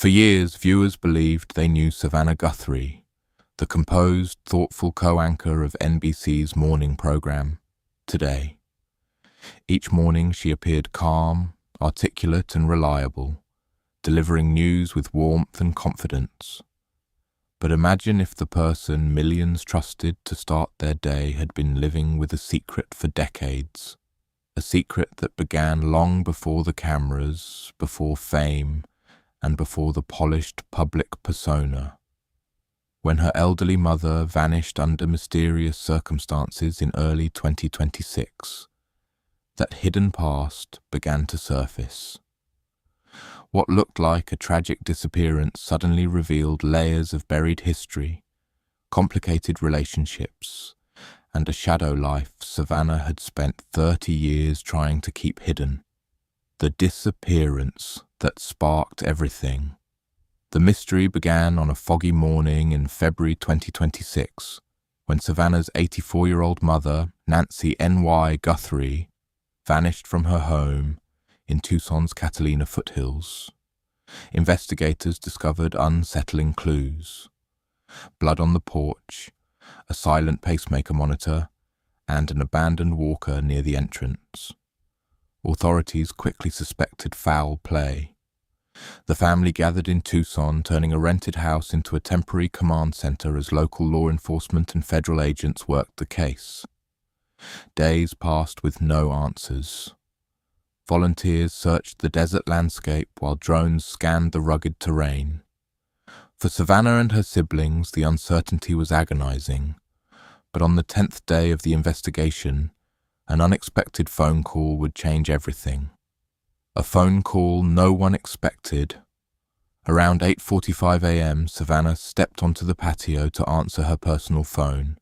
For years, viewers believed they knew Savannah Guthrie, the composed, thoughtful co-anchor of NBC's morning program, Today. Each morning she appeared calm, articulate and reliable, delivering news with warmth and confidence. But imagine if the person millions trusted to start their day had been living with a secret for decades, a secret that began long before the cameras, before fame, and before the polished public persona. When her elderly mother vanished under mysterious circumstances in early 2026, that hidden past began to surface. What looked like a tragic disappearance suddenly revealed layers of buried history, complicated relationships, and a shadow life Savannah had spent 30 years trying to keep hidden. The disappearance that sparked everything. The mystery began on a foggy morning in February 2026, when Savannah's 84-year-old mother, Nancy N.Y. Guthrie, vanished from her home in Tucson's Catalina foothills. Investigators discovered unsettling clues: blood on the porch, a silent pacemaker monitor, and an abandoned walker near the entrance. Authorities quickly suspected foul play. The family gathered in Tucson, turning a rented house into a temporary command center as local law enforcement and federal agents worked the case. Days passed with no answers. Volunteers searched the desert landscape while drones scanned the rugged terrain. For Savannah and her siblings, the uncertainty was agonizing. But on the 10th day of the investigation, an unexpected phone call would change everything. A phone call no one expected. Around 8:45 a.m., Savannah stepped onto the patio to answer her personal phone,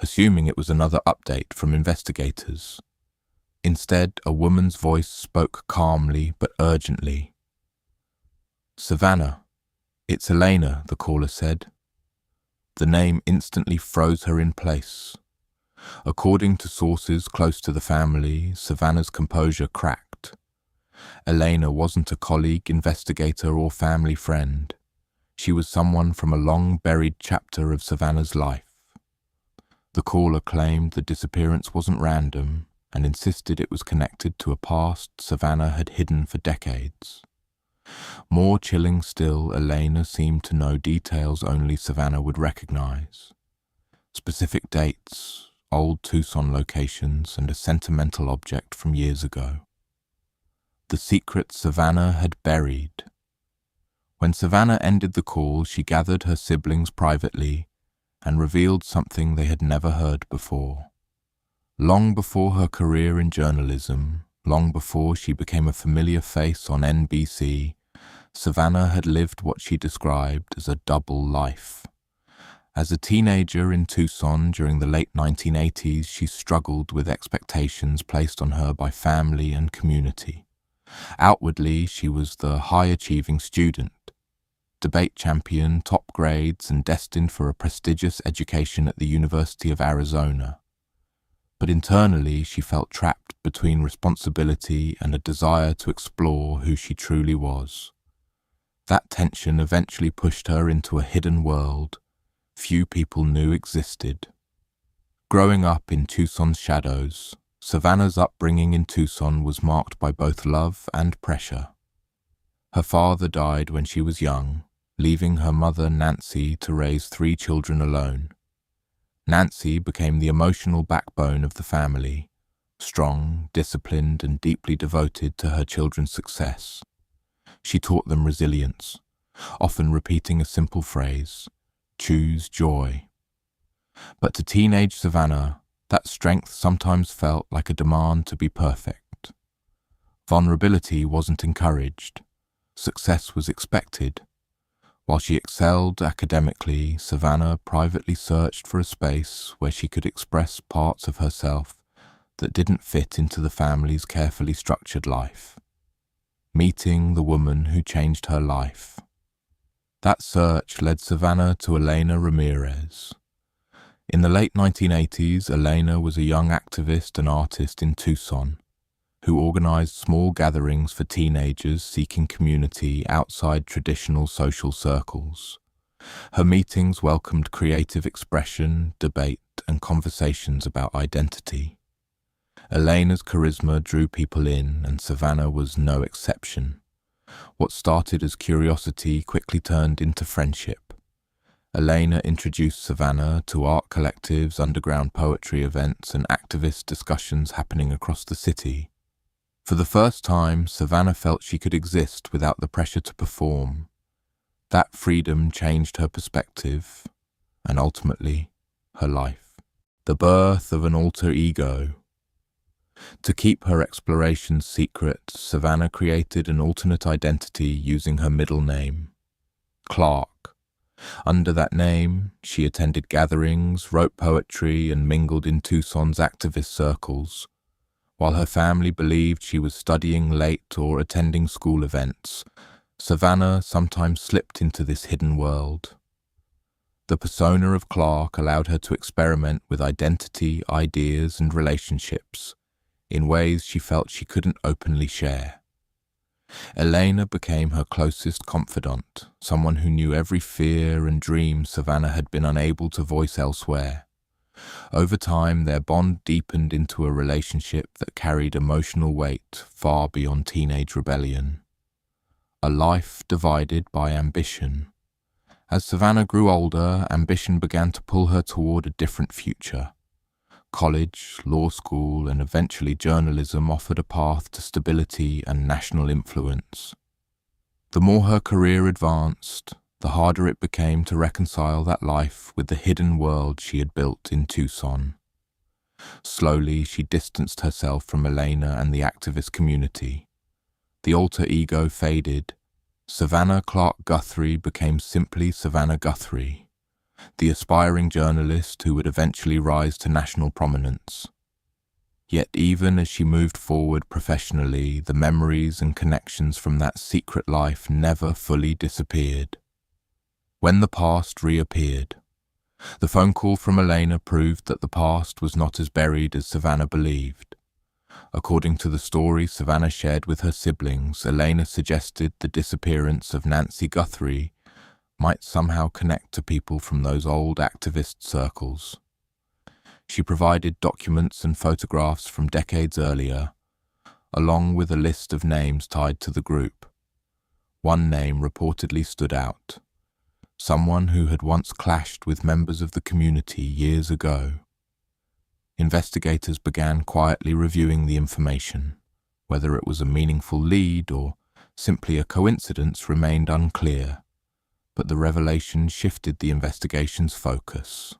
assuming it was another update from investigators. Instead, a woman's voice spoke calmly but urgently. "Savannah, it's Elena," the caller said. The name instantly froze her in place. According to sources close to the family, Savannah's composure cracked. Elena wasn't a colleague, investigator, or family friend. She was someone from a long-buried chapter of Savannah's life. The caller claimed the disappearance wasn't random and insisted it was connected to a past Savannah had hidden for decades. More chilling still, Elena seemed to know details only Savannah would recognize. Specific dates, old Tucson locations, and a sentimental object from years ago. The secret Savannah had buried. When Savannah ended the call, she gathered her siblings privately and revealed something they had never heard before. Long before her career in journalism, long before she became a familiar face on NBC, Savannah had lived what she described as a double life. As a teenager in Tucson during the late 1980s, she struggled with expectations placed on her by family and community. Outwardly, she was the high-achieving student, debate champion, top grades, and destined for a prestigious education at the University of Arizona. But internally, she felt trapped between responsibility and a desire to explore who she truly was. That tension eventually pushed her into a hidden world few people knew existed. Growing up in Tucson's shadows, Savannah's upbringing in Tucson was marked by both love and pressure. Her father died when she was young, leaving her mother Nancy to raise 3 children alone. Nancy became the emotional backbone of the family, strong, disciplined, and deeply devoted to her children's success. She taught them resilience, often repeating a simple phrase, "Choose joy." But to teenage Savannah, that strength sometimes felt like a demand to be perfect. Vulnerability wasn't encouraged. Success was expected. While she excelled academically, Savannah privately searched for a space where she could express parts of herself that didn't fit into the family's carefully structured life. Meeting the woman who changed her life. That search led Savannah to Elena Ramirez. In the late 1980s, Elena was a young activist and artist in Tucson. who organized small gatherings for teenagers seeking community outside traditional social circles. Her meetings welcomed creative expression, debate, and conversations about identity. Elena's charisma drew people in, and Savannah was no exception. What started as curiosity quickly turned into friendship. Elena introduced Savannah to art collectives, underground poetry events, and activist discussions happening across the city. For the first time, Savannah felt she could exist without the pressure to perform. That freedom changed her perspective, and ultimately, her life. The birth of an alter ego. To keep her explorations secret, Savannah created an alternate identity using her middle name, Clark. Under that name, she attended gatherings, wrote poetry, and mingled in Tucson's activist circles. While her family believed she was studying late or attending school events, Savannah sometimes slipped into this hidden world. The persona of Clark allowed her to experiment with identity, ideas, and relationships in ways she felt she couldn't openly share. Elena became her closest confidant, someone who knew every fear and dream Savannah had been unable to voice elsewhere. Over time, their bond deepened into a relationship that carried emotional weight far beyond teenage rebellion. A life divided by ambition. As Savannah grew older, ambition began to pull her toward a different future. College, law school, and eventually journalism offered a path to stability and national influence. The more her career advanced, the harder it became to reconcile that life with the hidden world she had built in Tucson. Slowly, she distanced herself from Elena and the activist community. The alter ego faded. Savannah Clark Guthrie became simply Savannah Guthrie, the aspiring journalist who would eventually rise to national prominence. Yet even as she moved forward professionally, the memories and connections from that secret life never fully disappeared. When the past reappeared, the phone call from Elena proved that the past was not as buried as Savannah believed. According to the story Savannah shared with her siblings, Elena suggested the disappearance of Nancy Guthrie might somehow connect to people from those old activist circles. She provided documents and photographs from decades earlier, along with a list of names tied to the group. One name reportedly stood out, someone who had once clashed with members of the community years ago. Investigators began quietly reviewing the information. Whether it was a meaningful lead or simply a coincidence remained unclear, but the revelation shifted the investigation's focus.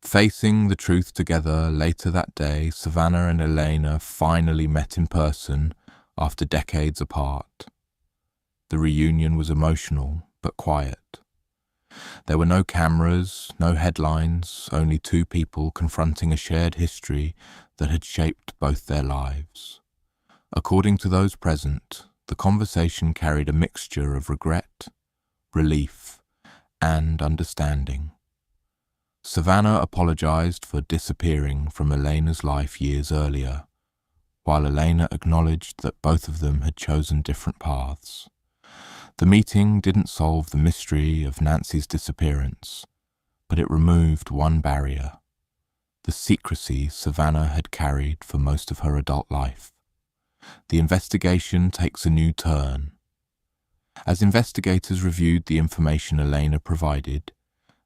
Facing the truth together later that day, Savannah and Elena finally met in person after decades apart. The reunion was emotional but quiet. There were no cameras, no headlines, only two people confronting a shared history that had shaped both their lives. According to those present, the conversation carried a mixture of regret, relief, and understanding. Savannah apologized for disappearing from Elena's life years earlier, while Elena acknowledged that both of them had chosen different paths. The meeting didn't solve the mystery of Nancy's disappearance, but it removed one barrier: the secrecy Savannah had carried for most of her adult life. The investigation takes a new turn. As investigators reviewed the information Elena provided,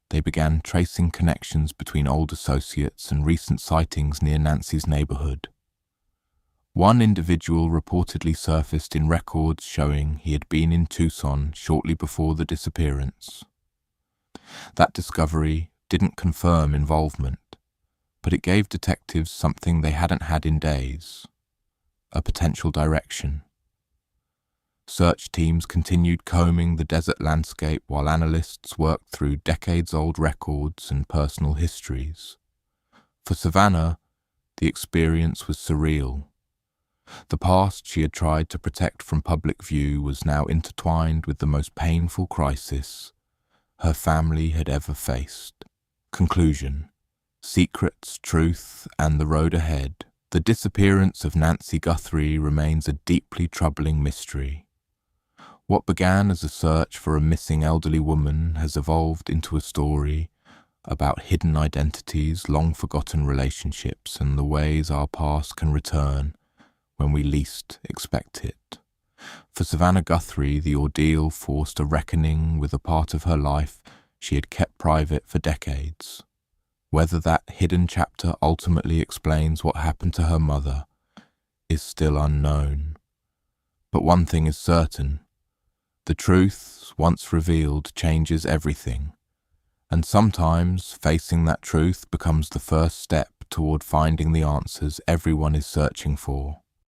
they began tracing connections between old associates and recent sightings near Nancy's neighborhood. One individual reportedly surfaced in records showing he had been in Tucson shortly before the disappearance. That discovery didn't confirm involvement, but it gave detectives something they hadn't had in days: a potential direction. Search teams continued combing the desert landscape while analysts worked through decades-old records and personal histories. For Savannah, the experience was surreal. The past she had tried to protect from public view was now intertwined with the most painful crisis her family had ever faced. Conclusion: secrets, truth, and the road ahead. The disappearance of Nancy Guthrie remains a deeply troubling mystery. What began as a search for a missing elderly woman has evolved into a story about hidden identities, long-forgotten relationships, and the ways our past can return when we least expect it. For Savannah Guthrie, the ordeal forced a reckoning with a part of her life she had kept private for decades. Whether that hidden chapter ultimately explains what happened to her mother is still unknown. But one thing is certain: the truth, once revealed, changes everything. And sometimes facing that truth becomes the first step toward finding the answers everyone is searching for.